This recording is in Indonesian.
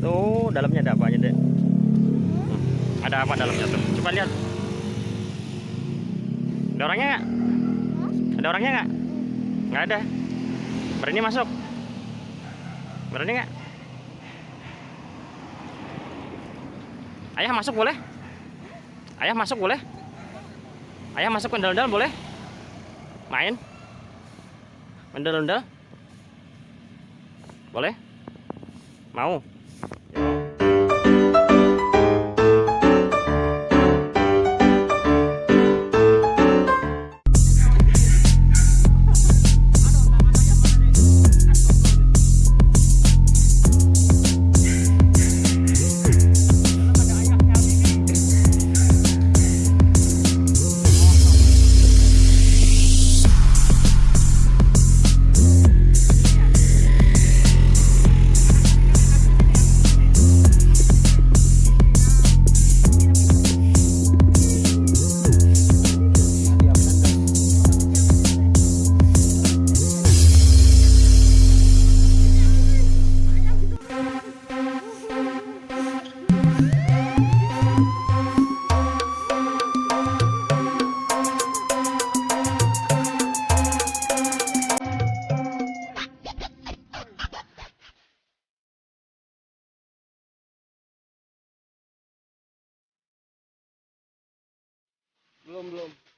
Tuh, dalamnya ada apa aja, Dek? Ada apa dalamnya tuh? Coba lihat. Ada orangnya nggak? Ada orangnya nggak? Nggak ada. Berani masuk? Berani nggak? Ayah masuk boleh? Ayah masuk boleh? Ayah masuk ondel-ondel boleh? Main? Ondel-ondel? Boleh? Mau? Belum.